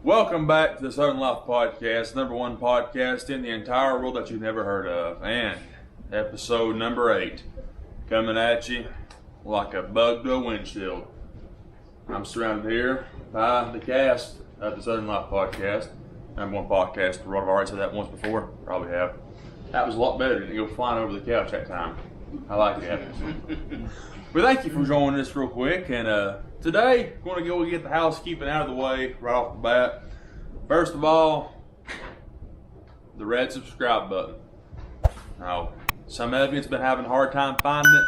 Welcome back to the Southern Life Podcast, number one podcast in the entire world that you've never heard of, and episode number 8, coming at you like a bug to a windshield. I'm surrounded here by the cast of the Southern Life Podcast, number one podcast. I've already said that once before, probably have. That was a lot better than go flying over the couch that time. I like that. Well, thank you for joining us real quick, and today we're going to go get the housekeeping out of the way right off the bat. First of all, the red subscribe button. Now, some of you's been having a hard time finding it.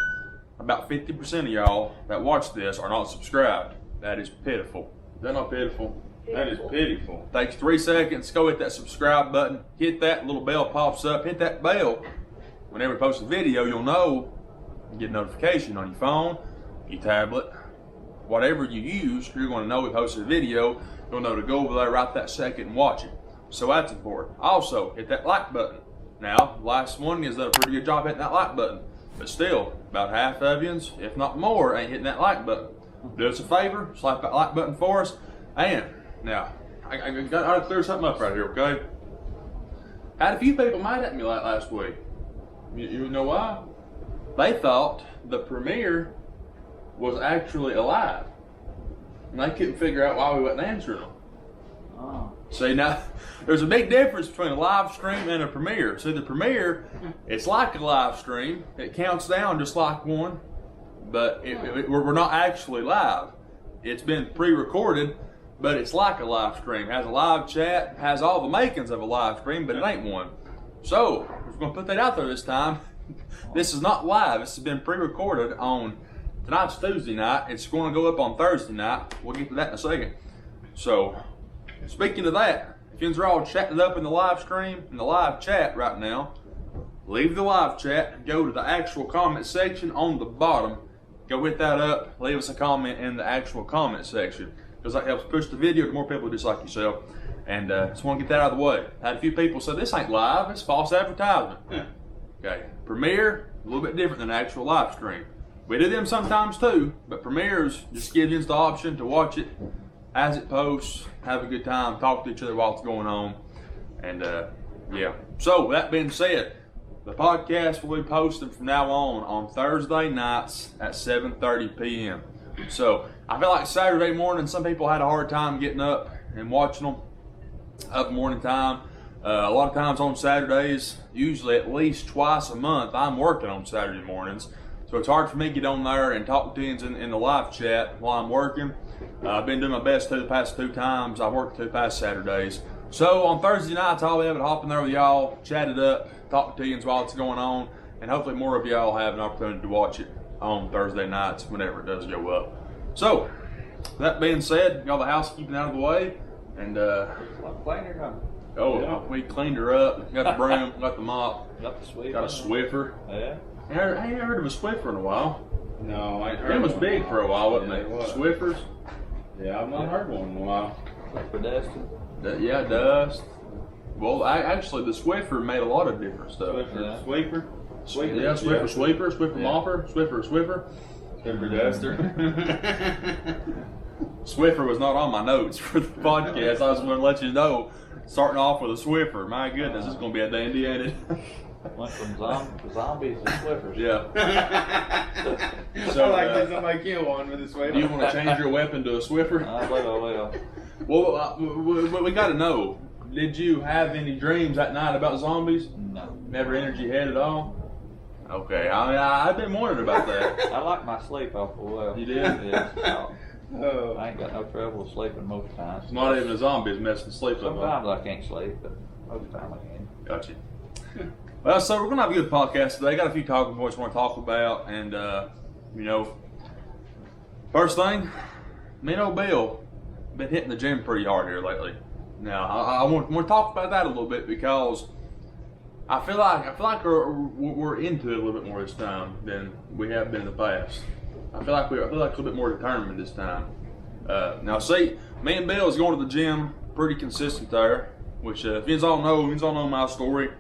About 50% of y'all that watch this are not subscribed. That is pitiful. Is that not pitiful? That is pitiful. Takes 3 seconds. Go hit that subscribe button. Hit that little bell pops up. Hit that bell. Whenever we post a video, you'll know. You get a notification on your phone, your tablet, whatever you use. You're going to know we posted a video. You'll know to go over there right that second and watch it. So that's important. Also, hit that like button. Now, last one has done a pretty good job hitting that like button. But still, about half of you, if not more, ain't hitting that like button. Do us a favor, slap that like button for us. And now, I got to clear something up right here, okay? Had a few people mad at me last week. You know why? They thought the premiere was actually alive. And they couldn't figure out why we wasn't answering them. Oh. See, now, there's a big difference between a live stream and a premiere. See, the premiere, it's like a live stream. It counts down just like one, but we're not actually live. It's been pre-recorded, but it's like a live stream. It has a live chat, has all the makings of a live stream, but it ain't one. So, we're going to put that out there this time. This is not live. This has been pre-recorded on tonight's Tuesday night. It's going to go up on Thursday night. We'll get to that in a second. So, speaking of that, if you're all chatting up in the live stream, in the live chat right now, leave the live chat and go to the actual comment section on the bottom. Go hit that up. Leave us a comment in the actual comment section, because that helps push the video to more people just like yourself. And just want to get that out of the way. Had a few people say this ain't live, it's false advertisement. Okay, premiere, a little bit different than actual live stream. We do them sometimes too, but premieres just gives you the option to watch it as it posts, have a good time, talk to each other while it's going on. And yeah, so that being said, the podcast will be posted from now on Thursday nights at 7:30 p.m. So I feel like Saturday morning, some people had a hard time getting up and watching them up morning time. A lot of times on Saturdays, usually at least twice a month, I'm working on Saturday mornings. So it's hard for me to get on there and talk to you in the live chat while I'm working. I've been doing my best the past 2 times. I've worked 2 past Saturdays. So on Thursday nights, I'll be able to hop in there with y'all, chat it up, talk to you while it's going on, and hopefully more of y'all have an opportunity to watch it on Thursday nights whenever it does go up. So, that being said, got the housekeeping out of the way, and we cleaned her up, got the broom, got the mop, got the Swiffer. Got a Swiffer. Yeah. I ain't heard of a Swiffer in a while. No, I ain't heard It was one. big for a while, wasn't it? Was. Swiffers. Yeah, I've not heard one in a while. For Dustin. Yeah, dust. Well, actually, the Swiffer made a lot of different stuff. Swiffer, sweeper. Sweeper. Yeah, Swiffer sweeper, Swiffer mopper, Swiffer swiffer. Swiffer duster. Swiffer was not on my notes for the podcast. I was going to let you know, starting off with a Swiffer. My goodness, this is going to be a dandy, ain't it? Went from zombies to Swiffers. Yeah. So, I like that somebody kill one with a Swiffer. Do you want to change your weapon to a Swiffer? I will. Well, we got to know. Did you have any dreams that night about zombies? No. Never entered your head at all? Okay, I've been wondering about that. I like my sleep awful well. You did? Yeah. Oh. I ain't got no trouble sleeping most times. It's not even a zombie is messing sleep up. Sometimes I can't sleep, but most of the time I can. Gotcha. Well, so we're going to have a good podcast today. Got a few talking points we want to talk about. And, first thing, me and old Bill been hitting the gym pretty hard here lately. Now, I want to talk about that a little bit because I feel like we're into it a little bit more this time than we have been in the past. I feel like a little bit more determined this time. Now, see, me and Bill is going to the gym pretty consistent there. Which, if you all know my story.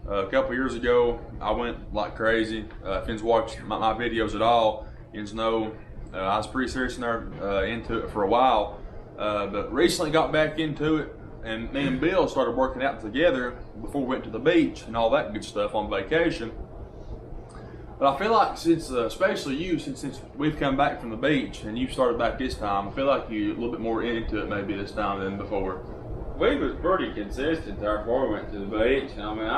A couple years ago, I went like crazy. If you've watched my videos at all, you know I was pretty serious into it for a while. But recently got back into it, and me and Bill started working out together before we went to the beach and all that good stuff on vacation. But I feel like since, especially you, since we've come back from the beach and you started back this time, I feel like you're a little bit more into it maybe this time than before. We was pretty consistent there before we went to the beach. I mean,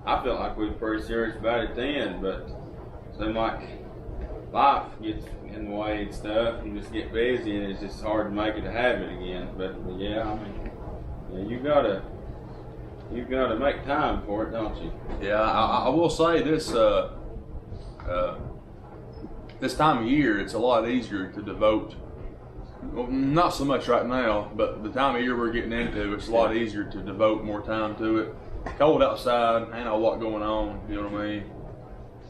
I felt like we were pretty serious about it then, but it seemed like life gets in the way and stuff. You just get busy and it's just hard to make it a habit again. But yeah, I mean, yeah, you've got to make time for it, don't you? Yeah, I will say this. This time of year, it's a lot easier to devote. Well, not so much right now, but the time of year we're getting into, it's a lot easier to devote more time to it. Cold outside, ain't a lot going on, you know what I mean,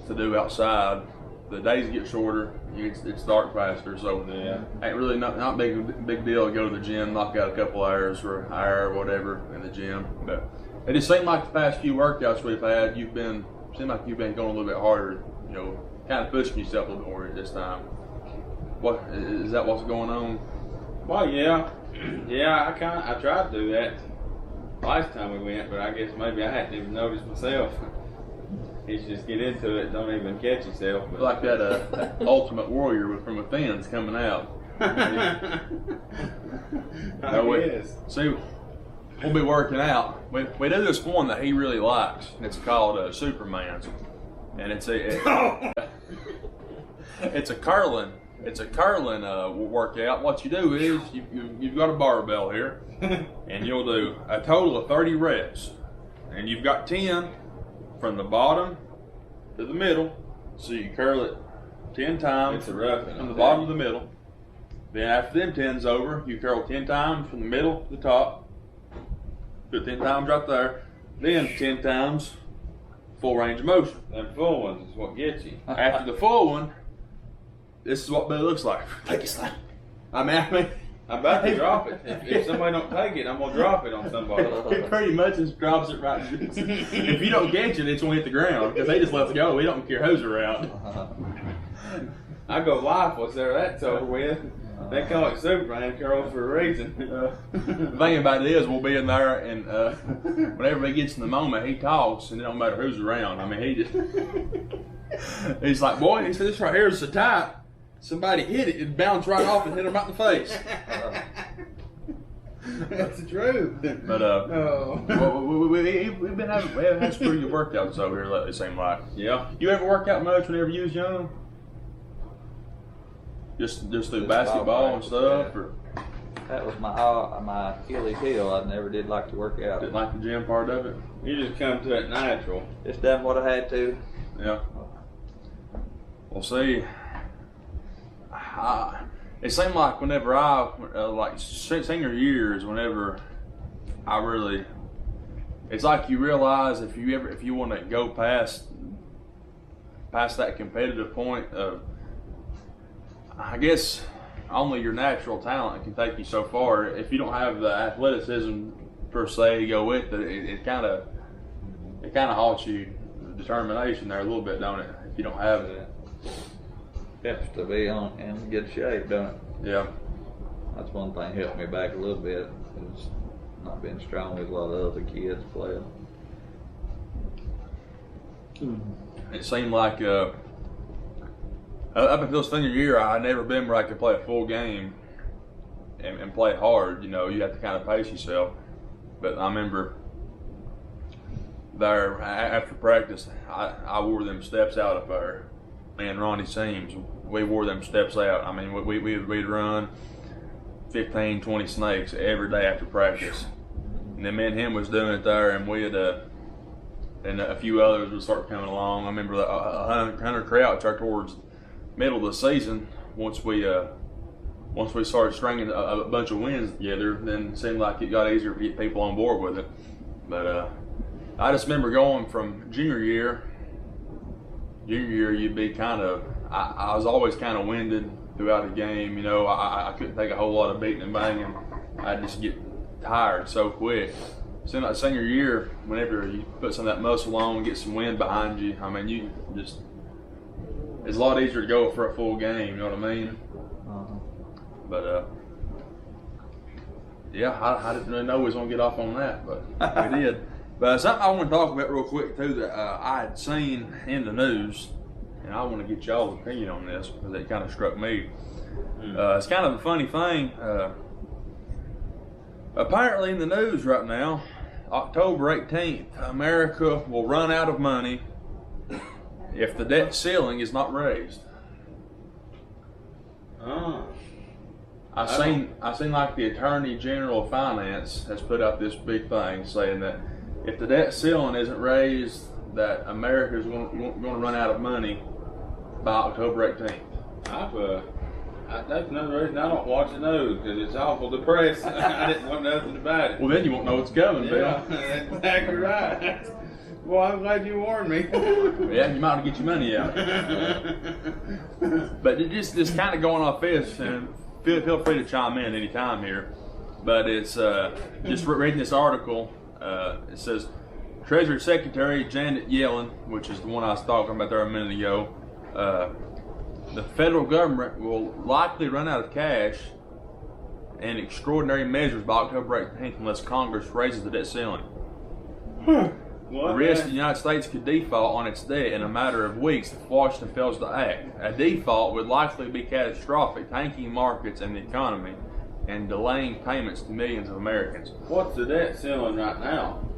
to do outside. The days get shorter, it's dark faster, so Yeah. ain't really not big deal to go to the gym, knock out a couple hours or an hour or whatever in the gym. But it just seemed like the past few workouts we've had, seemed like you've been going a little bit harder, you know, kind of pushing yourself a little bit more this time. What is that? What's going on? Well, yeah, I tried to do that last time we went, but I guess maybe I hadn't even noticed myself. You just get into it, don't even catch yourself. But. Like that Ultimate Warrior from Within's coming out. I guess. See, we'll be working out. We do this one that he really likes, and it's called Superman's, and it's a curling. It's a curling workout. What you do is you've got a barbell here, and you'll do a total of 30 reps, and you've got 10 from the bottom to the middle. So you curl it 10 times It's a rough one, from the I bottom think. to the middle. Then after them 10's over, you curl 10 times from the middle to the top. Do it 10 times right there. Then 10 times full range of motion. Them full ones is what gets you. After the full one, this is what Billy looks like. Take it, Slam. I mean, I'm about to drop it. If somebody don't take it, I'm gonna drop it on somebody. he pretty much just drops it right. If you don't catch it, it's gonna hit the ground because they just let it go. We don't care who's around. I go lifeless there. That's over with. They call it Superman curls for a reason. The thing about it is, we'll be in there, and whenever he gets in the moment, he talks, and it don't matter who's around. I mean, he's like, boy, he said, this right here is so tight. Somebody hit it, it bounced right off and hit him right in the face. That's the truth. But we've had some pretty good workouts over here lately, it seems like. Yeah. You ever work out much whenever you was young? Just through basketball and stuff, yeah. or That was my Achilles heel. I never did like to work out. didn't like the gym part of it? You just come to it natural. Just done what I had to. Yeah. Well, see, it seemed like whenever like senior years, whenever I really, it's like you realize if you want to go past that competitive point of, I guess only your natural talent can take you so far. If you don't have the athleticism per se to go with it, it kind of halts you determination there a little bit, don't it? If you don't have it. Helps to be in good shape, don't it? Yeah. That's one thing helped me back a little bit. Is not being strong as a lot of other kids playing. It seemed like up until senior year, I'd never been where I could play a full game and play hard. You know, you have to kind of pace yourself. But I remember there after practice, I wore them steps out of there. Me and Ronnie's teams, we wore them steps out. I mean, we'd run 15, 20 snakes every day after practice. And then me and him was doing it there, and and a few others would start coming along. I remember Hunter Crouch towards middle of the season, once we started stringing a bunch of wins together, then it seemed like it got easier to get people on board with it. But I just remember going from junior year, you'd be kind of, I was always kind of winded throughout the game. You know, I couldn't take a whole lot of beating and banging. I'd just get tired so quick. So like senior year, whenever you put some of that muscle on, get some wind behind you, I mean, it's a lot easier to go for a full game, you know what I mean? Uh-huh. But Yeah, I didn't really know we was going to get off on that, but we did. But something I want to talk about real quick, too, that I had seen in the news, and I want to get y'all's opinion on this because it kind of struck me. It's kind of a funny thing. Apparently in the news right now, October 18th, America will run out of money if the debt ceiling is not raised. I seen like the Attorney General of Finance has put up this big thing saying that if the debt ceiling isn't raised, that America is going to run out of money by October 18th. That's another reason I don't watch the news, because it's awful depressing. I didn't know nothing about it. Well, then you won't know what's coming, Bill. Yeah, that's exactly right. Well, I'm glad you warned me. Yeah, you might get your money out. But just kind of going off this, and feel free to chime in anytime here. But it's just reading this article. It says Treasury Secretary Janet Yellen, which is the one I was talking about there a minute ago, the federal government will likely run out of cash and extraordinary measures by October 18th unless Congress raises the debt ceiling. The rest of the United States could default on its debt in a matter of weeks if Washington fails to act. A default would likely be catastrophic, tanking markets and the economy, and delaying payments to millions of Americans. What's the debt ceiling right now?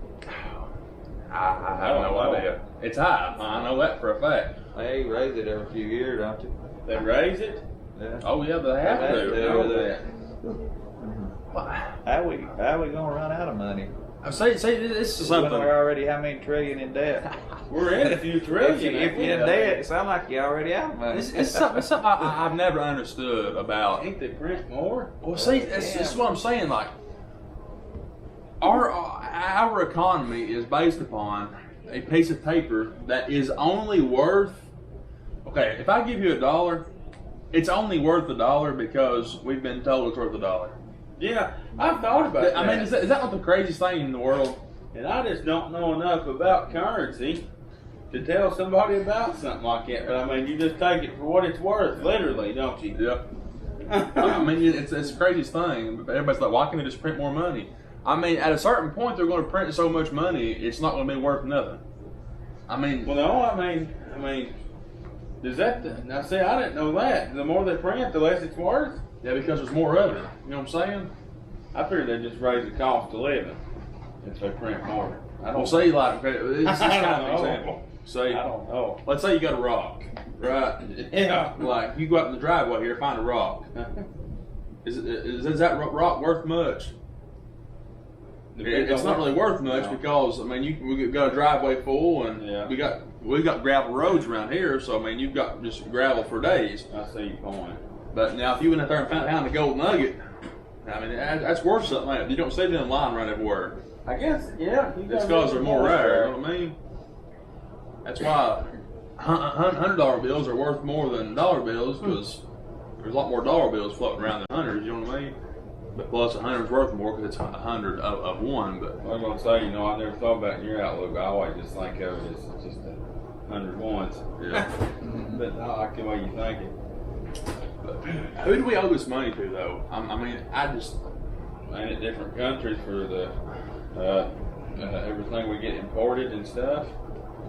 I have no idea. It's high. I know that for a fact. They raise it every few years, don't you? They raise it? Yeah. Oh yeah, they have to. I know that. How we gonna run out of money? See, this is When something. we're already how many trillion in debt? We're in a few trillion. If you're in debt, it sounds like you're already out of money. It's something I've never understood about. Think they print more? Well, see, this is what I'm saying. Like, our economy is based upon a piece of paper that is only worth. Okay, if I give you $1, it's only worth $1 because we've been told it's worth $1. Yeah, I've thought about that. I mean, is that not the craziest thing in the world? And I just don't know enough about currency to tell somebody about something like that. But I mean, you just take it for what it's worth, literally, don't you? Yeah. I mean, it's the craziest thing. Everybody's like, why can't they just print more money? I mean, at a certain point, they're going to print so much money, it's not going to be worth nothing. I mean, well, no, I mean, does that? Now, see, I didn't know that. The more they print, the less it's worth. yeah, because there's more of it. You know what I'm saying? I figured they just raise the cost of living if they print more. I Well, don't say like, okay, this is kind of an know. example. Say, I don't know. let's say you got a rock, right? Yeah. Like, you go out in the driveway here, find a rock. Is that rock worth much? It's not really worth much because I mean we got a driveway full and we got gravel roads around here, so I mean you've got just gravel for days. I see your point. But now if you went out there and found a gold nugget, I mean that's worth something. Like that. You don't see them lying right everywhere. I guess yeah. It's because they're more rare. You know what I mean? That's why $100 bills are worth more than dollar bills because there's a lot more dollar bills floating around than hundreds. You know what I mean? But plus 100's worth more because it's 100 of one. But I'm gonna say, you know, I never thought about it in your outlook. I always just think of it as just 100 ones. yeah. But I like the way you think it. But who do we owe this money to though? I mean, I just Ain't it different countries for the everything we get imported and stuff,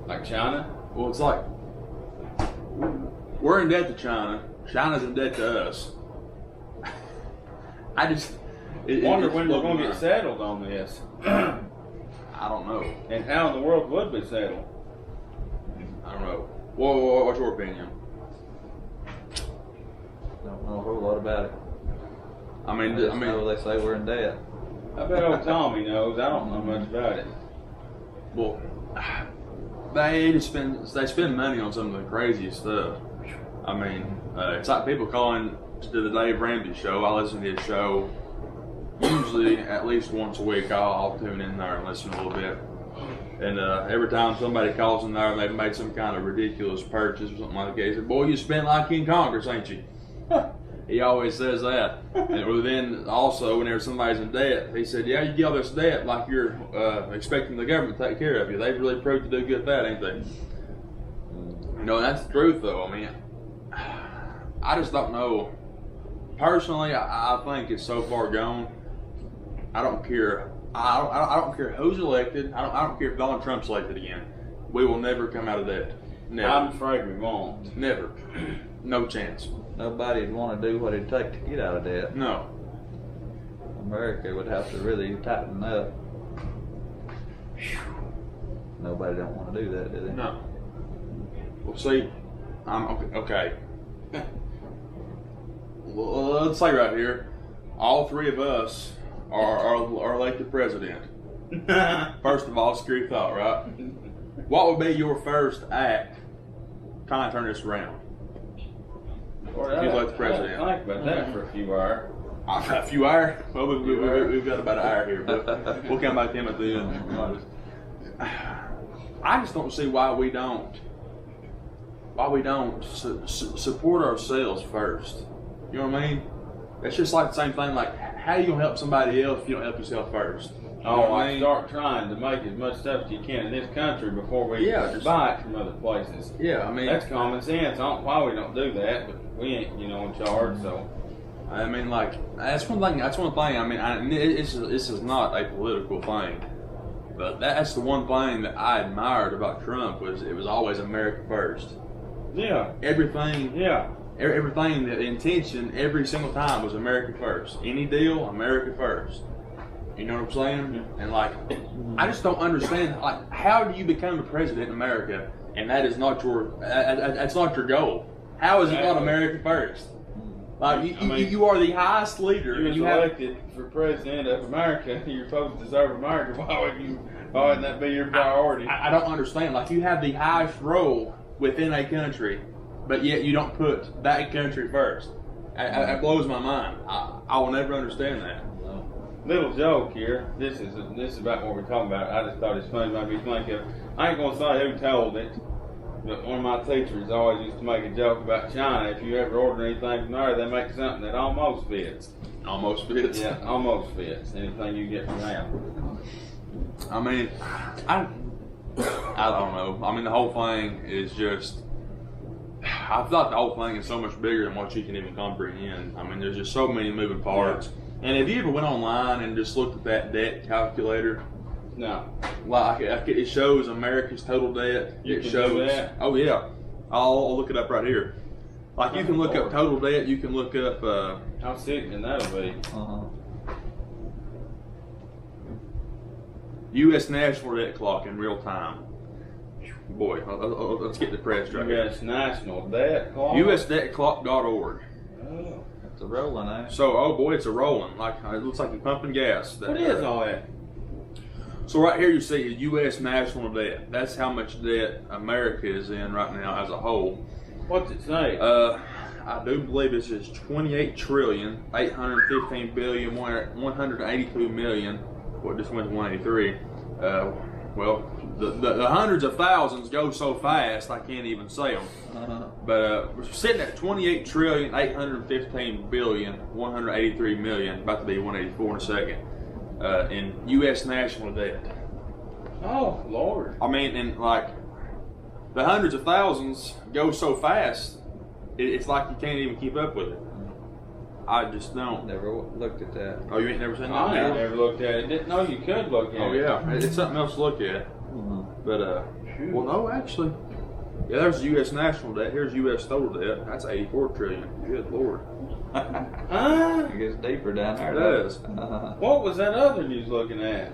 like China? well, it's like we're in debt to China. China's in debt to us. I just Wonder when we're gonna get settled on this. I don't know. And how in the world would we settle? I don't know. What's your opinion? Don't know a whole lot about it. I mean, I know they say we're in debt. I bet old Tommy knows. I don't know much about it. well, they spend money on some of the craziest stuff. I mean, it's like people calling to the Dave Ramsey show. I listen to his show usually at least once a week. I'll tune in there and listen a little bit. And every time somebody calls in there and they've made some kind of ridiculous purchase or something like that, he said, "Boy, you spent like in Congress, ain't you?" He always says that. And then also, whenever somebody's in debt, he said, "Yeah, you get all this debt like you're expecting the government to take care of you. They've really proved to do good at that, ain't they?" You know, that's the truth, though. I mean, I just don't know. Personally, I think it's so far gone. I don't care. I don't care who's elected. I don't care if Donald Trump's elected again. We will never come out of that. Never. I'm afraid we won't. Never. No chance. Nobody'd want to do what it'd take to get out of debt. No. America would have to really tighten up. Nobody don't want to do that, do they? No. Well, see, I'm okay. Well, let's say right here, all three of us are elected president. First of all, scary thought, right? What would be your first act trying to turn this around? Boy, If you elect the I president. didn't think about that for a few hours. A few hours? Well, we've got about an hour here, but we'll come back to him at the end. I just don't see why we don't support ourselves first. You know what I mean? It's just like the same thing. Like, how are you gonna help somebody else if you don't help yourself first? You know what I mean? Start trying to make as much stuff as you can in this country before we just buy it from other places. Yeah, I mean That's common sense. I don't know why we don't do that, but we ain't, in charge. So I mean, like, that's one thing. I mean, this is not a political thing, but that's the one thing that I admired about Trump was it was always America first. yeah, Everything, yeah. everything, the intention every single time was America first. Any deal, America first. You know what I'm saying? And like, I just don't understand. Like, how do you become the president in America, and that is not that's not your goal? How is it not America first? Like, you are the highest leader. You was elected for president of America. You're supposed to serve America. Why wouldn't that be your priority? I don't understand. Like, you have the highest role within a country, but yet you don't put that country first. It blows my mind. I will never understand that. Little joke here. This is about what we're talking about. I just thought it's funny. Made me think of. I ain't gonna say who told it, but one of my teachers always used to make a joke about China. If you ever order anything from there, they make something that almost fits. Almost fits. Yeah, almost fits. Anything you get from them. I mean, I don't know. I mean, the whole thing is just. I thought the whole thing is so much bigger than what you can even comprehend. I mean, there's just so many moving parts. Yeah. And if you ever went online and just looked at that debt calculator, no, like it shows America's total debt. You it can shows. Do that? Oh yeah, I'll look it up right here. Like you can look up total debt. You can look up. How sickening that'll be. U.S. national debt clock in real time. Boy, let's get depressed right here. U.S. national debt clock. USDebtClock.org. Oh. It's a rolling, eh? So, oh boy, it's a rolling. Like it looks like you're pumping gas. What is all that? So right here you see U.S. national debt. That's how much debt America is in right now as a whole. What's it say? I do believe this is 28,815,182,000,000. What just went to 183? Well, the hundreds of thousands go so fast I can't even say them. But we're sitting at 28,815,183,000,000, about to be 184 in a second, in U.S. national debt. Oh Lord! I mean, and like the hundreds of thousands go so fast, it's like you can't even keep up with it. I just don't. Never looked at that. Oh, you ain't never seen that? I ain't never looked at it. Didn't know you could look at it. Oh yeah, it's something else to look at. But well, no, actually, yeah, there's U.S. national debt. Here's U.S. total debt. That's 84 trillion. Good Lord. It gets deeper down there. It does. What was that other you was looking at?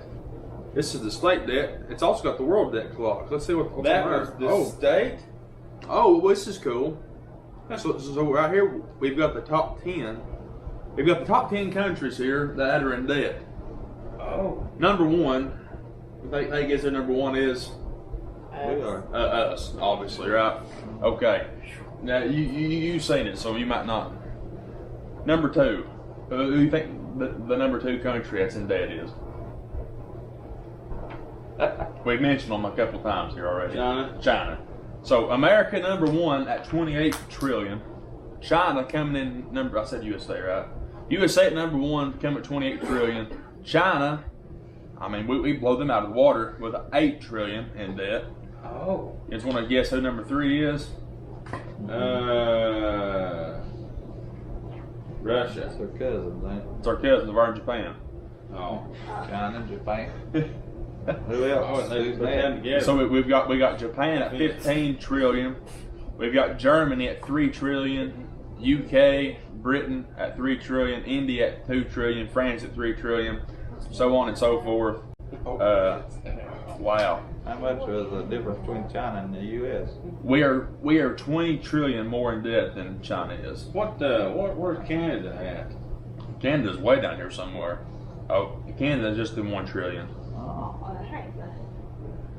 This is the state debt. It's also got the world debt clock. Let's see what's that on was there. the state. Oh, well, this is cool. So right here we've got the top 10. We've got the top 10 countries here that are in debt. Oh. Number one, I guess their number one is We are. us, obviously, right? Okay. Now you've seen it, so you might not. Number two, who do you think the number two country that's in debt is? We've mentioned them a couple of times here already. China. So America number one at 28 trillion. China coming in number. I said USA, right? USA at number one, coming at 28 trillion. China, I mean, we blow them out of the water with 8 trillion in debt. Oh. You just want to guess who number three is? Russia. That's our cousins, ain't it? It's our cousins of our Japan. Oh. China, Japan. Who Oh, else? they Who's put them next? together. So we got Japan at 15 trillion. We've got Germany at 3 trillion. UK, Britain at 3 trillion. India at 2 trillion. France at 3 trillion. So on and so forth. Wow. How much was the difference between China and the U.S.? We are 20 trillion more in debt than China is. Where's Canada at? Canada's way down here somewhere. Oh, Canada's just in 1 trillion.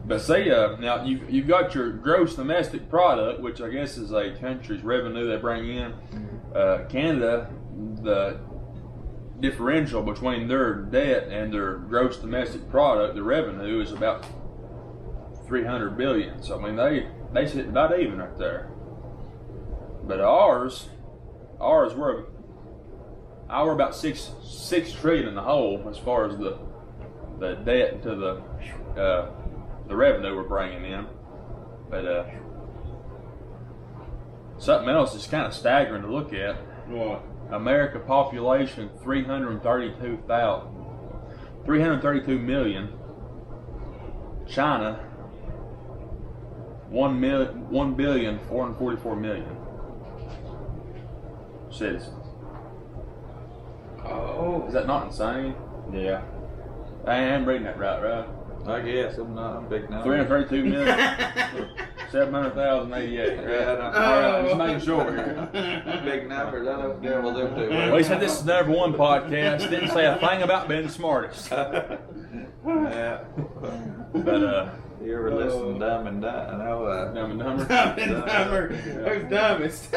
But say now you've got your gross domestic product, which I guess is a country's revenue they bring in. Canada, the differential between their debt and their gross domestic product, the revenue, is about 300 billion. So I mean they sit about even right there. But ours we're about six trillion in the hole as far as the debt to the revenue we're bringing in. But something else is kind of staggering to look at. What? America population 332 million. China 1,444,000,000 citizens. Oh. Is that not insane? Yeah. I am reading that right? I guess I'm not a big number. 332 million. 700,088. Right? All right, just making sure here. Big numbers. I don't deal with them too Well, he said this is number one podcast. Didn't say a thing about being the smartest. Yeah. But You ever listen to Dumb and Dumber? I know. Dumb and Dumber. Who's dumbest?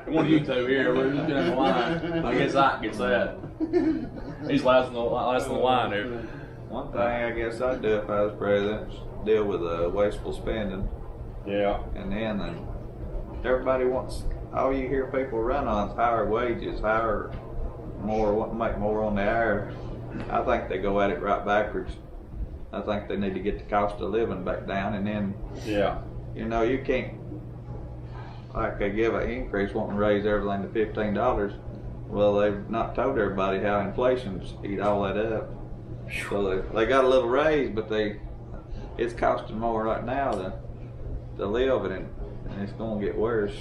One of you two here, we're just gonna have a line. I guess Ike gets that. He's last in the line here. One thing I guess I'd do if I was president is deal with wasteful spending. Yeah. And then everybody wants, all you hear people run on is higher wages, higher more, want to make more on the hour. I think they go at it right backwards. I think they need to get the cost of living back down, and then, Yeah. you know, you can't, like they give an increase, wanting to raise everything to $15. Well, they've not told everybody how inflation's eat all that up. So they got a little raise, but it's costing more right now to live, and it's going to get worse.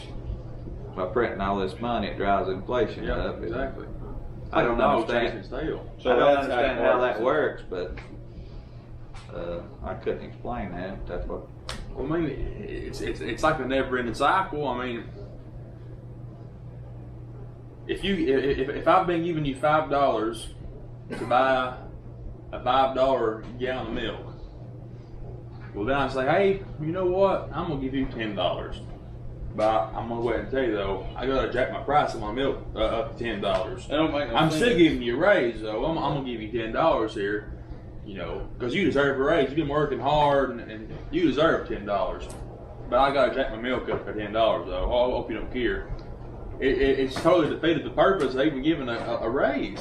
By printing all this money, it drives inflation up. Exactly. I don't understand. So I don't that's understand how it how that works. works, but I couldn't explain that. That's what. Well, I mean, it's like a never-ending cycle. I mean, if I've been giving you $5 to buy a $5 gallon of milk, well then I say, hey, you know what? I'm gonna give you $10. But I'm gonna go ahead and tell you though, I gotta jack my price of my milk up to $10. That don't make no I'm sense. still giving you a raise though. I'm gonna give you $10 here, you know, because you deserve a raise. You've been working hard and you deserve $10. But I gotta jack my milk up to $10 though. I hope you don't care. It's totally defeated the purpose of even giving a raise.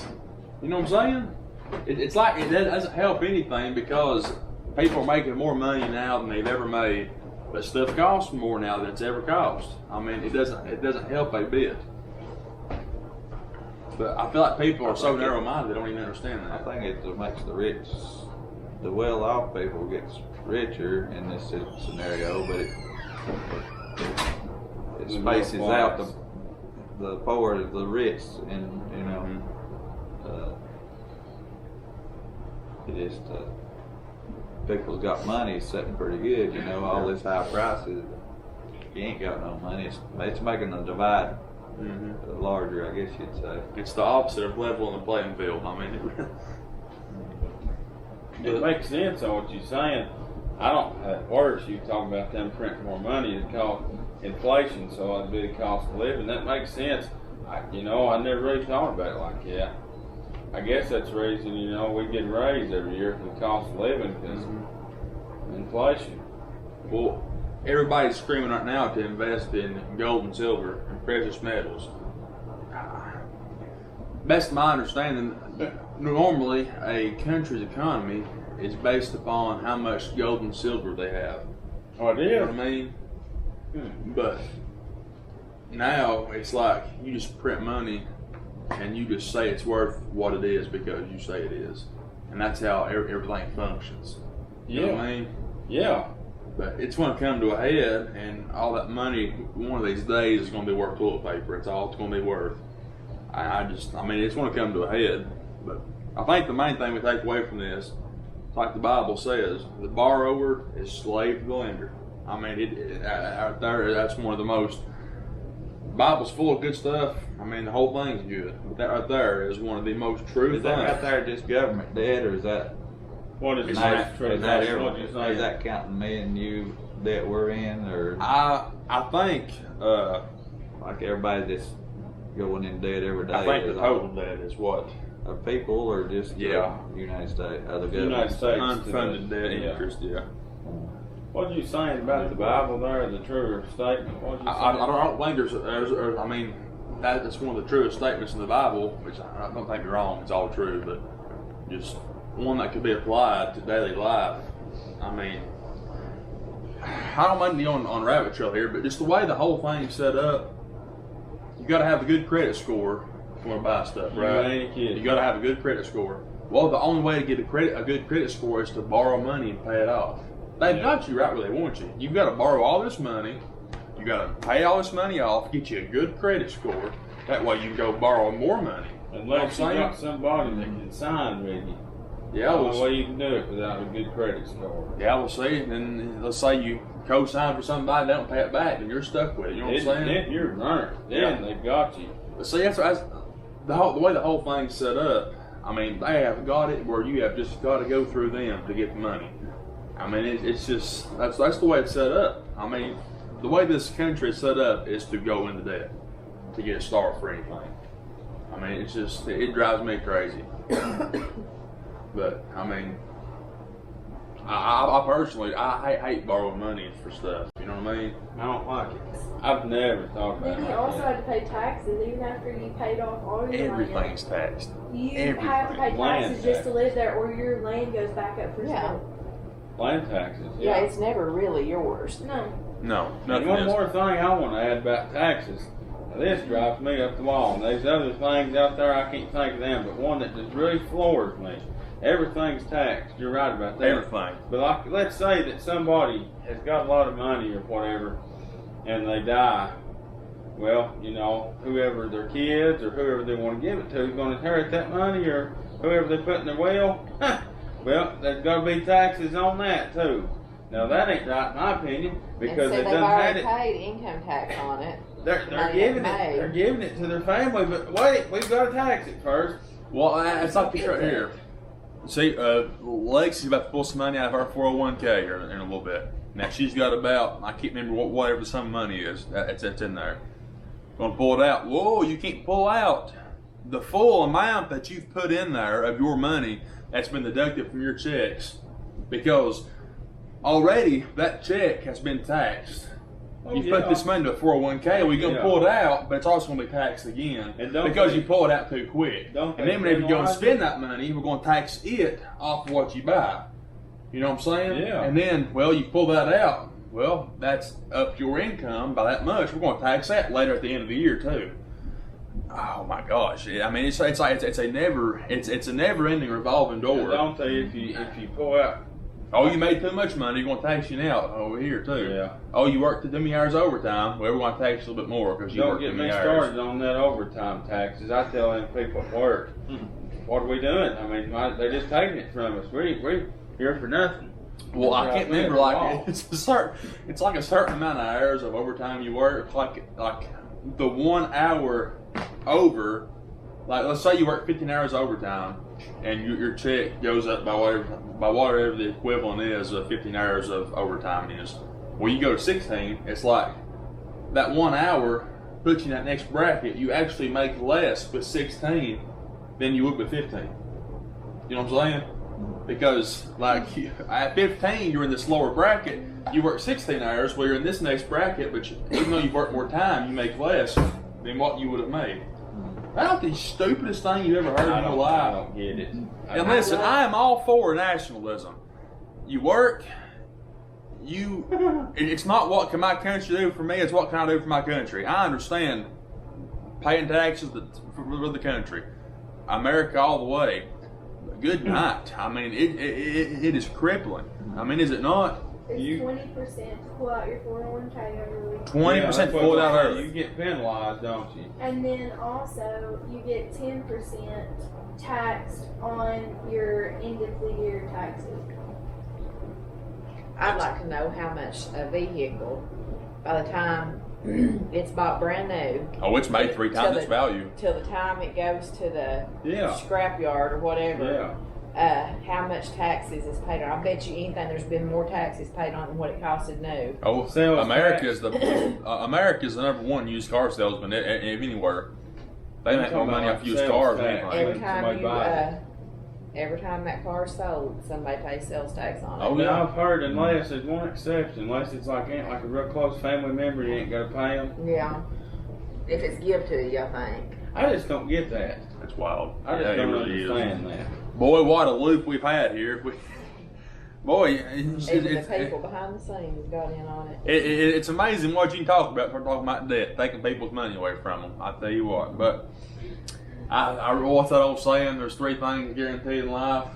You know what I'm saying? It's like it doesn't help anything because people are making more money now than they've ever made. But stuff costs more now than it's ever cost. I mean, it doesn't help a bit. But I feel like people are so narrow-minded they don't even understand I that. think it makes the rich, the well-off people gets richer in this scenario, but it spaces out the poor to the rich, and you know, it just people's got money sitting pretty good, you know, all this high prices. You ain't got no money. It's making the divide larger, I guess you'd say. It's the opposite of leveling the playing field. I mean, It makes sense on what you're saying. I don't. At worse, you talking about them printing more money. It's called inflation, so it'd be the cost of living. That makes sense. I never really thought about it like that. I guess that's the reason, we get raised every year for the cost of living because inflation. well, everybody's screaming right now to invest in gold and silver and precious metals. Best of my understanding, normally a country's economy is based upon how much gold and silver they have. Oh, it You know is? what I mean? But now it's like you just print money and you just say it's worth what it is because you say it is, and that's how everything functions. You know what I mean? Yeah. But it's going to come to a head, and all that money one of these days is going to be worth toilet paper. It's all it's going to be worth. I mean, it's going to come to a head. But I think the main thing we take away from this, like the Bible says, the borrower is slave to the lender. I mean, out there, that's one of the most. The Bible's full of good stuff. I mean, the whole thing's good. But that right there is one of the most true Is things. that right there just government debt, or is that? What is Is that? is that counting me and you debt we're in, or I think like everybody that's going in debt every day? I think the is total debt is what of people, or just Yeah. the United States, the government? United States. unfunded debt Yeah. interest. Yeah. What you saying about the Bible there, the truer statement? What you I saying? don't think there's I mean, that's one of the truest statements in the Bible, which I don't think you're wrong. It's all true, but just one that could be applied to daily life. I mean, I don't mind being on rabbit trail here, but just the way the whole thing's set up, you got to have a good credit score if you want to buy stuff, right? You ain't kidding. You got to have a good credit score. Well, the only way to get a good credit score is to borrow money and pay it off. They've got you right where they want you. You've got to borrow all this money. You got to pay all this money off, get you a good credit score. That way you can go borrow more money. Unless you saying? got somebody that can sign with you. Yeah, The well, only way you can do it without a good credit score. yeah, we'll see. And then let's say you co-sign for somebody, they don't pay it back, then you're stuck with it. You know what I'm saying? Then you're runner. Then they've got you. But see, that's the way the whole thing's set up. I mean, they have got it where you have just got to go through them to get the money. I mean, it's just that's the way it's set up. I mean, the way this country is set up is to go into debt to get a start for anything. I mean, it's just it drives me crazy. But I mean, I personally I hate borrowing money for stuff. You know what I mean? I don't like it. I've never thought about Then it. you also have to pay taxes even after you paid off all your land. Everything's taxed. You everything. have to pay Land taxes just to tax. live there, or your land goes back up for Yeah. sale. Land taxes. Yeah, it's never really yours. No. No, And nothing one is. more thing I want to add about taxes. Now, this drives me up the wall. And there's other things out there, I can't think of them, but one that just really floors me. Everything's taxed. You're right about that. Everything. But like, let's say that somebody has got a lot of money or whatever, and they die. Well, you know, whoever their kids or whoever they want to give it to is going to inherit that money, or whoever they put in their will. Well, there's got to be taxes on that too. Now that ain't right in my opinion, because and so they they've done had already it. paid income tax on it. They're money giving they it. made. They're giving it to their family, but wait, we've got to tax it first. Well, it's like this right here. See, Lexi's about to pull some money out of her 401k here in a little bit. Now she's got about, I can't remember whatever the sum of money is. That's in there. Gonna pull it out. Whoa, you can't pull out the full amount that you've put in there of your money that's been deducted from your checks, because already that check has been taxed. Oh, You yeah. put this money to a 401k, we're going to Yeah. pull it out, but it's also going to be taxed again And don't because they- you pull it out too quick. don't And they then whenever you go and penalize spend that money, we're going to tax it off of what you buy. You know what I'm saying? Yeah. And then, well, you pull that out. Well, that's up your income by that much. We're going to tax that later at the end of the year too. Oh my gosh! I mean, it's a never-ending revolving door. Don't they? If you pull out. Oh, you made too much money, you're going to tax you out over here too. Yeah. Oh, you worked too many hours overtime. Well, we're going to tax you a little bit more because you Don't worked get too me many hours. started on that overtime taxes. I tell them people at work, what are we doing? I mean, they're just taking it from us. We here for nothing. Well, I That's can't right, remember. man. Like Wow. it's like a certain amount of hours of overtime you work. Like the 1 hour over. Like let's say you work 15 hours overtime, and your check goes up by whatever the equivalent is of 15 hours of overtime is. Well, you go to 16. It's like that 1 hour puts you in that next bracket. You actually make less with 16 than you would with 15. You know what I'm saying? Because like at 15, you're in this lower bracket. You work 16 hours, well, you're in this next bracket, but even though you work more time, you make less than what you would have made. That's the stupidest thing you've ever heard in your I life. don't get it. And listen, I am all for nationalism. You work, it's not what can my country do for me, it's what can I do for my country. I understand paying taxes for the country. America all the way. Good night. I mean, it is crippling. I mean, is it not? It's 20% to pull out your 401k every week. 20% pulled out early. You get penalized, don't you? And then also, you get 10% taxed on your end of the year taxes. I'd like to know how much a vehicle, by the time it's bought brand new, Oh, it's made 3 times its value. till the time it goes to the scrapyard or whatever, how much taxes is paid on. I bet you anything there's been more taxes paid on than what it costed new. Oh, America's the number one used car salesman anywhere. They make more money off used cars than anything. Every time that car's sold, somebody pays sales tax on it. Oh yeah, I've heard unless there's one exception, unless it's like a real close family member, you ain't gotta pay them. Yeah, if it's give to you, I think. I just don't get that. That's wild. I just don't understand that. Boy, what a loop we've had here. Even the people behind the scenes got in on it. It's amazing what you can talk about. We're talking about debt, taking people's money away from them. I tell you what, but. What's that old saying? There's 3 things guaranteed in life.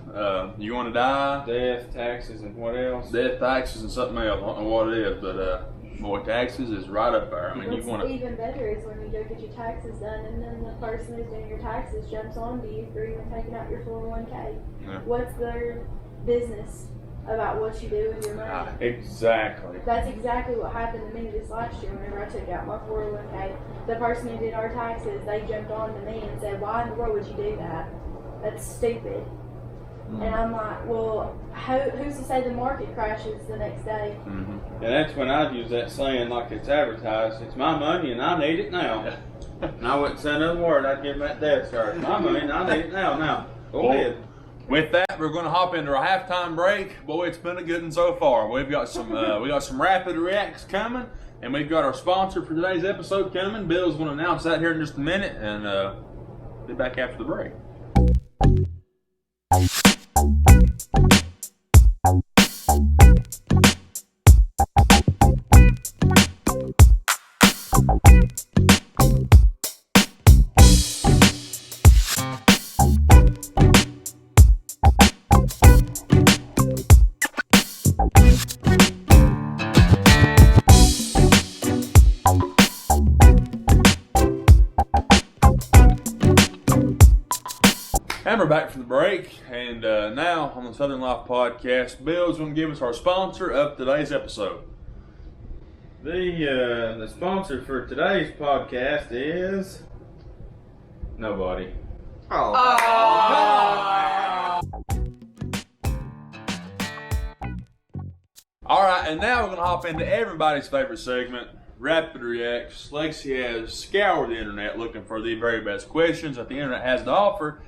You want to die, Death, taxes, and what else? death, taxes, and something else. I don't know what it is, but boy, taxes is right up there. I mean, What's you want to. even better is when you go get your taxes done, and then the person who's doing your taxes jumps onto you for even taking out your 401k. Yeah. What's their business about what you do with your money? Exactly. That's exactly what happened to me this last year whenever I took out my 401k. The person who did our taxes, they jumped on to me and said, why in the world would you do that? That's stupid. And I'm like, well, who's to say the market crashes the next day? Mm-hmm. And that's when I'd use that saying like it's advertised, it's my money and I need it now. And I wouldn't say another word, I'd give them that death card. It's my money and I need it now. Now, go ahead. With that, we're going to hop into our halftime break. Boy, it's been a good one so far. We've got some rapid reacts coming, and we've got our sponsor for today's episode coming. Bill's going to announce that here in just a minute, and be back after the break. And we're back from the break, and now on the Southern Life Podcast, Bill's going to give us our sponsor of today's episode. The sponsor for today's podcast is nobody. All right, and now we're going to hop into everybody's favorite segment, Rapid Reacts. Lexi has scoured the internet looking for the very best questions that the internet has to offer,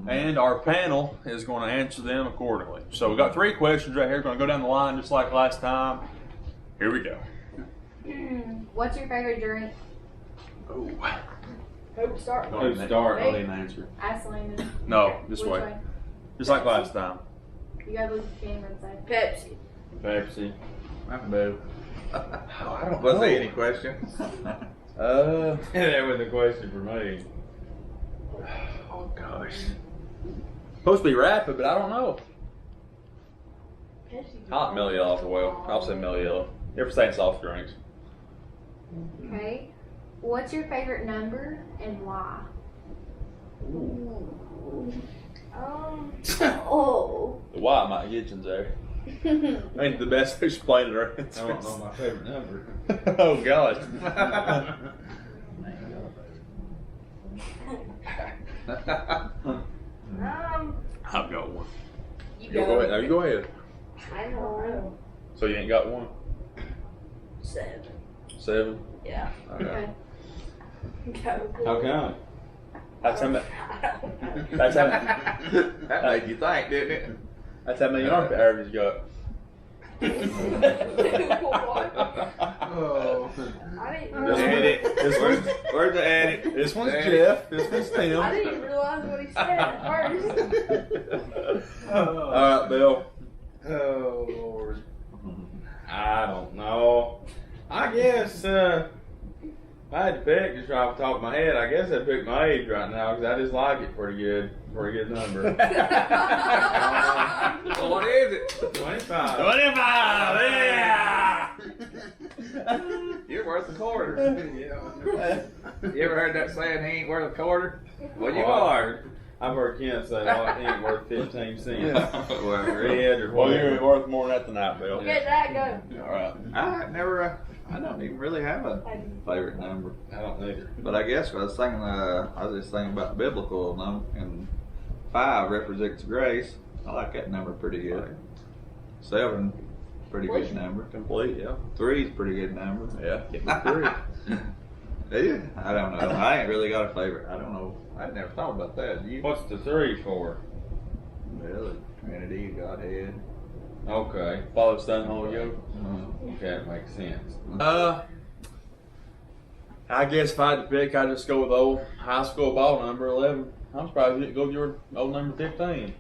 and our panel is going to answer them accordingly. So we've got 3 questions right here. We're going to go down the line just like last time. Here we go. What's your favorite drink? Oh. Who start? Who start? I didn't answer. Ask Landon. No, this Which way. Just like last time. You gotta look at the camera and say Pepsi. Pepsi. I'm boo. I don't Was there any questions? That was the question for me. Oh gosh. Supposed to be rapid, but I don't know. Hot mellow yellow for well. I'll say mellow yellow. You ever saying soft drinks? Okay. What's your favorite number and why? Oh. The why my kitchen's there. Ain't the best fish played it. I don't know my favorite number. Oh gosh. I've got one. You Go ahead. Now you go ahead. I don't know. So you ain't got one? 7. 7? Yeah. Okay. How come? That's how many. That made you think, didn't it? That's how many armpit hairs you got. Oh. I didn't The realize. edit. Where's the edit? This one's Edit. Jeff. This one's Tim. I didn't even realize what he said at first. All right, Bill. Oh Lord. I don't know. I guess If I had to pick just right off the top of my head, I guess I'd pick my age right now because I just like it pretty good. Pretty good number. Well, what is it? 25. 25! Yeah! You're worth a quarter. You ever heard that saying, he ain't worth a quarter? Well, you are. I've heard Ken say, oh, he ain't worth 15 cents. Well, Red or Well, whatever. you're worth more than that tonight, Bill. Get that go. All right. I don't even really have a favorite number. I don't either. But I guess I was just thinking about the biblical number, and 5 represents grace. I like that number pretty good. 7, pretty good number. Complete, yeah. 3 is pretty good number. Yeah, give me 3. Yeah, I don't know. I ain't really got a favorite. I don't know. I never thought about that. You? What's the 3 for? Well, the Trinity, Godhead. Okay. Father, Son, Holy Ghost. Okay, that makes sense. I guess if I had to pick, I'd just go with old high school ball number 11. I'm surprised you didn't go with your old number 15.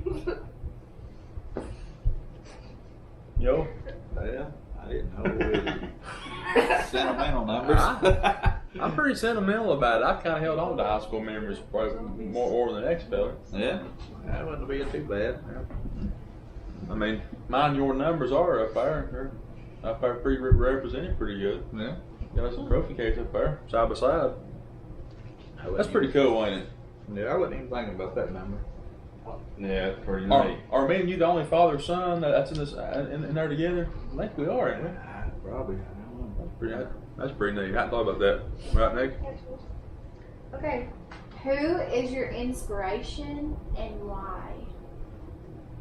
Yo? Well, I didn't know sentimental numbers. I'm pretty sentimental about it. I kind of held on to high school memories probably more than the next fella. Yeah, that wouldn't be too bad. I mean, mine, your numbers are up there. They're up there pretty represented pretty good. Yeah. Got some trophy case up there, side by side. That's pretty cool, ain't it? Yeah, I wasn't even thinking about that number. Yeah, it's pretty neat. Are me and you the only father son that's in this in there together? I think we are, ain't we? Probably. I don't know. That's pretty neat. I hadn't thought about that. Right, Nick? Okay. Who is your inspiration and why?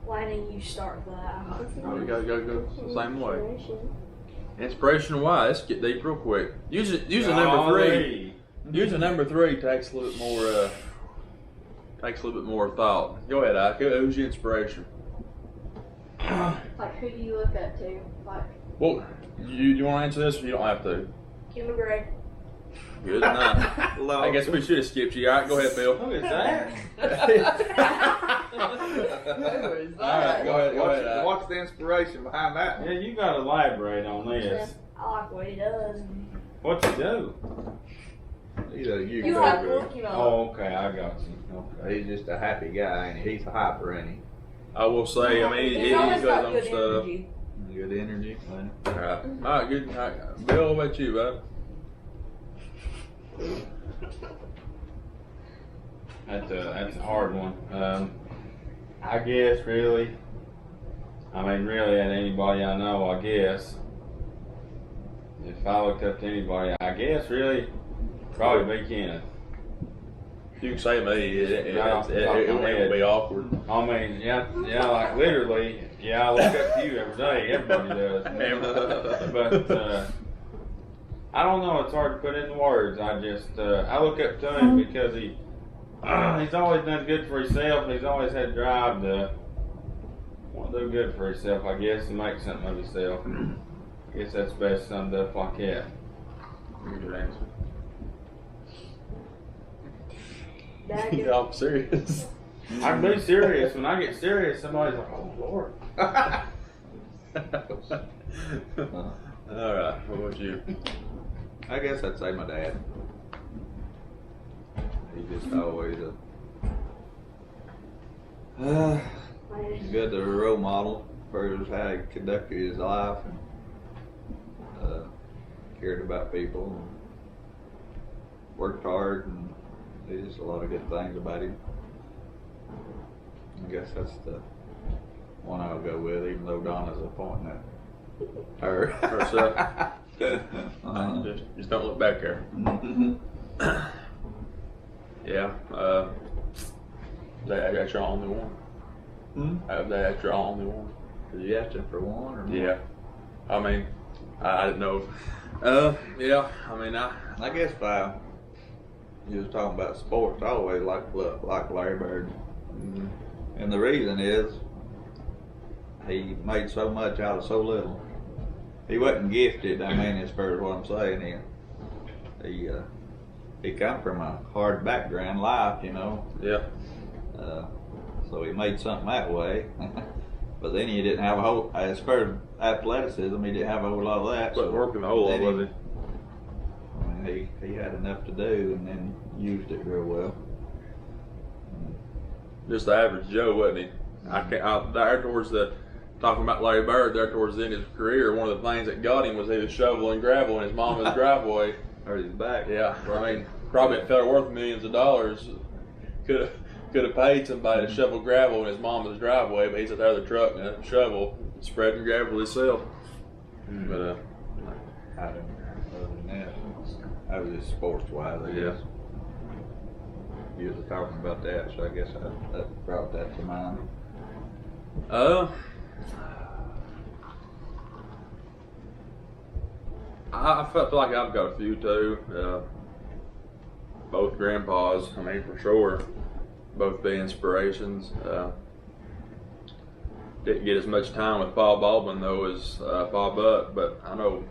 Why didn't you start that? Oh, we gotta go the same way. Inspiration why? Let's get deep real quick. Use a number 3. Use a number 3 takes a little bit more thought. Go ahead, Ike. Who's your inspiration? Like, who do you look up to? Like, Well, you want to answer this or you don't have to? Kim McGray. Good enough. I guess we should have skipped you. All right, go ahead, Bill. Who is that? Alright, go ahead. What's the inspiration behind that? Yeah, you got to elaborate on this. I like what he does. What's he do? You like Pokemon. Oh, okay, I got you. Okay. He's just a happy guy, and he's a hyper, ain't he? I will say, I mean, he's always got got his own good stuff. energy. Good energy. Alright, good. All right. Bill, what about you, bud? That's a hard one. I guess really at anybody I know, I guess. If I looked up to anybody, I guess really probably be Kenneth. You can say me. It won't be awkward. I mean, yeah, like literally, I look up to you every day. Everybody does. But I don't know. It's hard to put into words. I just I look up to him because he's always done good for himself. He's always had drive to want to do good for himself, I guess, and make something of himself. I guess that's best summed up like that. Good answer. Dad, You're all serious. I can be serious. When I get serious, somebody's like, "Oh Lord." Alright, what about you? I guess I'd say my dad. He just always good role model for how he conducted his life and cared about people and worked hard, and there's just a lot of good things about him. I guess that's the one I'll go with, even though Donna's appointing that her. Herself. Just don't look back there. Yeah. That's your only one. That's your only one. Did you ask him for one or more? Yeah. I mean, I didn't know. Yeah. I mean, I guess if you was talking about sports, I always like Larry Bird. And the reason is he made so much out of so little. He wasn't gifted, I mean, as far as what I'm saying. He come from a hard background life, you know. yeah. So he made something that way. But then he didn't have a whole, as far as athleticism, he didn't have a whole lot of that. But working the whole lot, was he? and he had enough to do, and then used it real well. Just the average Joe, wasn't he? There towards talking about Larry Bird, there towards the end of his career, one of the things that got him was he was shoveling gravel in his mama's driveway. Hurt his back. Yeah, I mean, probably a fella worth millions of dollars could have paid somebody to shovel gravel in his mama's driveway, but he's at the other truck and a shovel spreading gravel himself. But I don't know. Other than that, I was just sports wise, I guess. You were talking about that, so I guess that brought that to mind. I felt like I've got a few too. Both grandpas, I mean, for sure. Both be inspirations. Didn't get as much time with Paul Baldwin though as Paul Buck, but I know,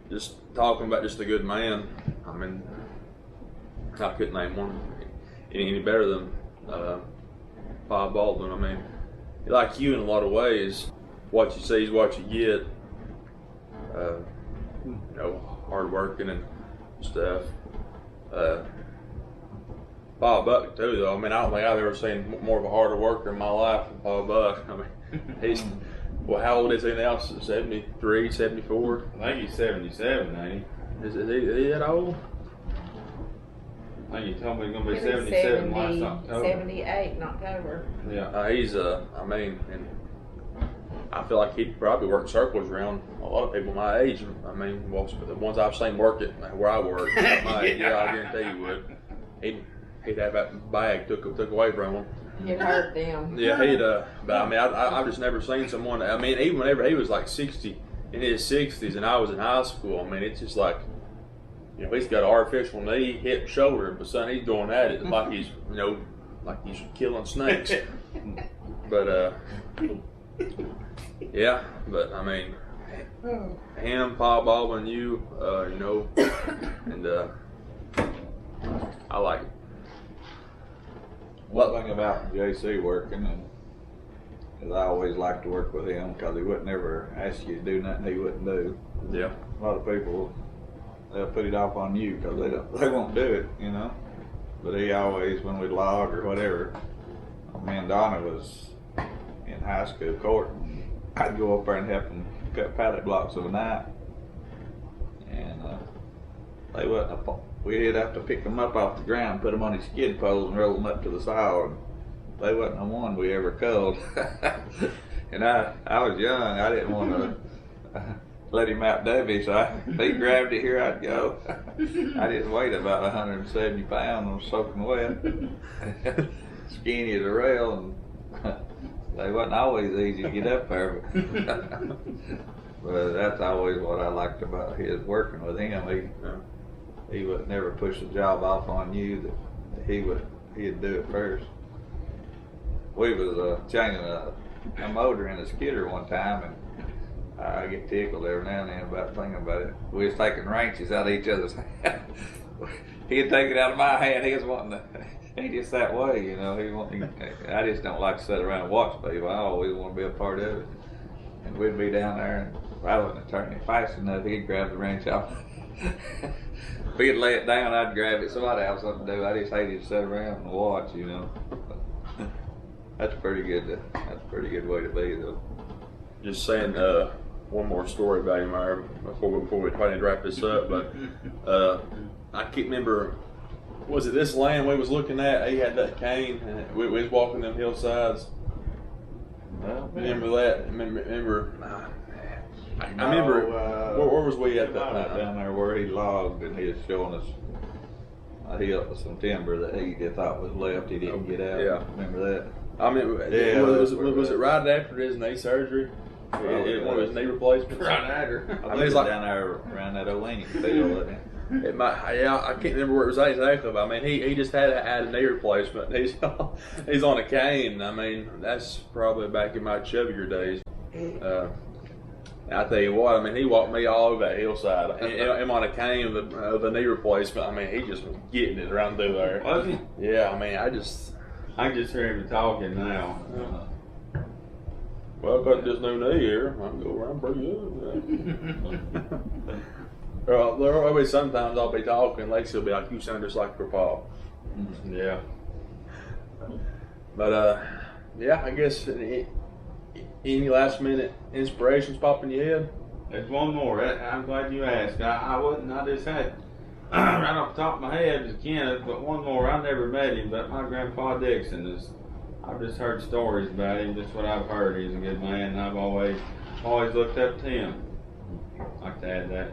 just talking about just a good man, I mean, I couldn't name one any better than Paul Baldwin. I mean, like you in a lot of ways, what you see is what you get. You know, hard working and stuff. Paul Buck too, though. I mean, I don't think I've ever seen more of a harder worker in my life than Paul Buck. I mean, he's, well, how old is he now? 73, 74? I think he's 77, ain't he? Is he that old? I think you told me he's going to be 77 last October. 78 in October. Yeah. He's, I mean, and I feel like he'd probably work circles around a lot of people my age. I mean, well, the ones I've seen work at where I work, I guarantee you would. He'd have that bag took away from him. It hurt them. Yeah, he'd. But I mean, I've just never seen someone. I mean, even whenever he was like 60, in his 60s, and I was in high school. I mean, it's just like, you know, he's got an artificial knee, hip, shoulder, but son, he's going at it like he's, you know, like he's killing snakes. But yeah, but I mean, him, Paul Baldwin, you know, and I like it. One thing about JC working, and is I always liked to work with him because he wouldn't ever ask you to do nothing he wouldn't do. Yeah. A lot of people, they'll put it off on you because they won't do it, you know. But he always, when we'd log or whatever, me and Donna was in high school court, and I'd go up there and help them cut pallet blocks of a night, and they wouldn't. We'd have to pick them up off the ground, put them on his skid poles, and roll them up to the saw. And they wasn't the one we ever culled. And I was young. I didn't want to let him outdo me, so if he grabbed it, here I'd go. I didn't weigh about 170 pounds. I was soaking wet, skinny as a rail, and they wasn't always easy to get up there. But that's always what I liked about his working with him. He would never push the job off on you. That he'd do it first. We was changing a motor in a skidder one time, and I get tickled every now and then about thinking about it. We was taking wrenches out of each other's hand. He'd take it out of my hand. He was wanting to. He just that way, you know. I just don't like to sit around and watch people. I always want to be a part of it. And we'd be down there, and if I wasn't turning it fast enough, he'd grab the wrench off. If he'd lay it down, I'd grab it, so I'd have something to do. I just hated to sit around and watch, you know. That's pretty good. That's a pretty good way to be, though. Just saying one more story about him before we try to wrap this up. But I can't remember. Was it this land we was looking at? He had that cane, and we was walking them hillsides. Remember that? Remember? I remember. Where was we at that time? Down there where he logged, and he was showing us a hill with some timber that he thought was left. He didn't get out. Yeah. Remember that? I mean, yeah, was it right after his knee surgery? One of his knee replacements. Right after. I was like down there around that old Lincoln field. It might, yeah, I can't remember where it was at exactly, but I mean, he just had a knee replacement. He's on a cane. I mean, that's probably back in my chubbier days. I tell you what, I mean, he walked me all over that hillside. Him on a cane with a knee replacement. I mean, he just was getting it around through there. Was he? Yeah, I mean, I can just hear him talking now. Well, I got this new knee here. I can go around pretty good. There'll be sometimes I'll be talking, Lacey will be like, "You sound just like your pa." Yeah. But yeah, I guess any last minute inspirations pop in your head? There's one more. I'm glad you asked. I just had right off the top of my head is Kenneth, but one more. I never met him, but my grandpa Dixon is. I've just heard stories about him. Just what I've heard. He's a good man, and I've always looked up to him. I'd like to add that.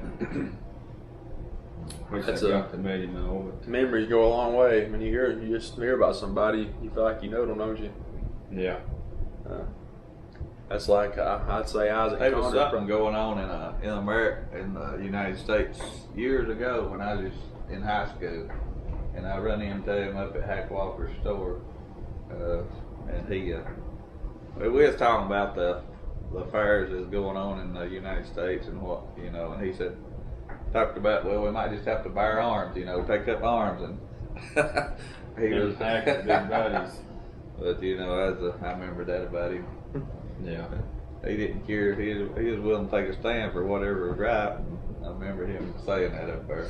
Wish I got to meet him though. Memories go a long way. When you just hear about somebody, you feel like you know them, don't you? Yeah. That's like I'd say Isaac. There was something going on in America, in the United States, years ago when I was in high school, and I run into him up at Hack Walker's store, and he we was talking about the fairs that's going on in the United States and what and he said talked about we might just have to bear arms, take up arms, and he was big buddies. But I remember that about him. Yeah. He didn't care. He was willing to take a stand for whatever was right. And I remember him saying that up there.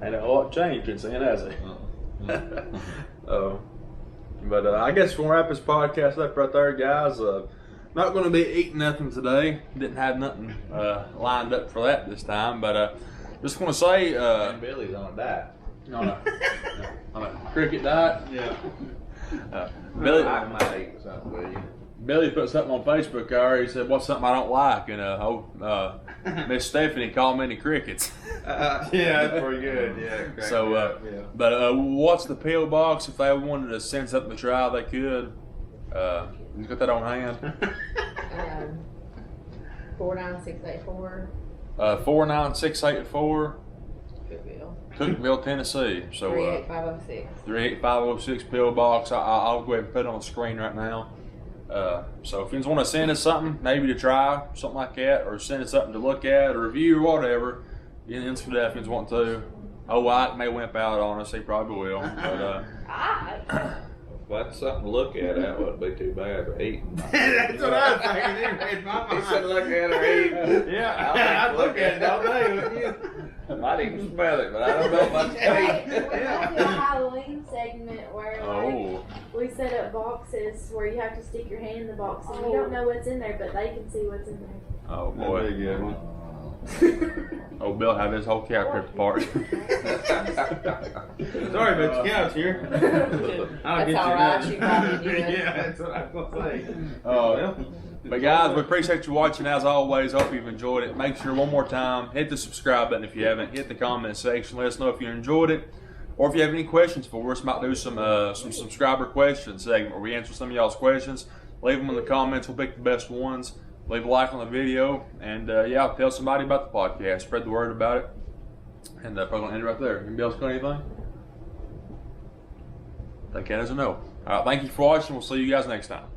Ain't a lot changed since then, has it? But I guess we'll wrap this podcast up right there, guys. Not going to be eating nothing today. Didn't have nothing lined up for that this time. But just want to say, and Billy's on a diet. On a cricket diet. Yeah. Billy, I might eat something with you. Billy put something on Facebook earlier. He said, "What's something I don't like?" And Miss Stephanie called me the crickets. Yeah, that's pretty good. Yeah. So, but what's the P.O. box? If they wanted to send something to try, they could. You got that on hand? 49684. 49684. Cookville. Cookville, Tennessee. So 38506. 38506 P.O. box. I'll go ahead and put it on the screen right now. So if you just want to send us something, maybe to try, something like that, or send us something to look at, or review, or whatever, you definitely want to. Oh, Ike may wimp out on us. He probably will. But If that's something to look at, that wouldn't be too bad for eating. That's what I was thinking. He said look at her eat. Yeah, I'd look at it all day, wouldn't you? I might even smell it, but I don't know if I Hey, can we're eat. gonna do a Halloween segment where we set up boxes where you have to stick your hand in the box and you don't know what's in there, but they can see what's in there. oh boy, That'd be a good one. oh Bill had his whole cat ripped apart. Sorry about the couch here. I'll That's all right. She probably did. Yeah, that's what I was gonna say. Oh. But guys, we appreciate you watching as always. Hope you've enjoyed it. Make sure one more time, hit the subscribe button if you haven't. Hit the comment section. Let us know if you enjoyed it. Or if you have any questions for us, might do some subscriber questions segment where we answer some of y'all's questions. Leave them in the comments. We'll pick the best ones. Leave a like on the video. And tell somebody about the podcast. Spread the word about it. And probably going to end it right there. Anybody else got anything? That cat doesn't know. All right, thank you for watching. We'll see you guys next time.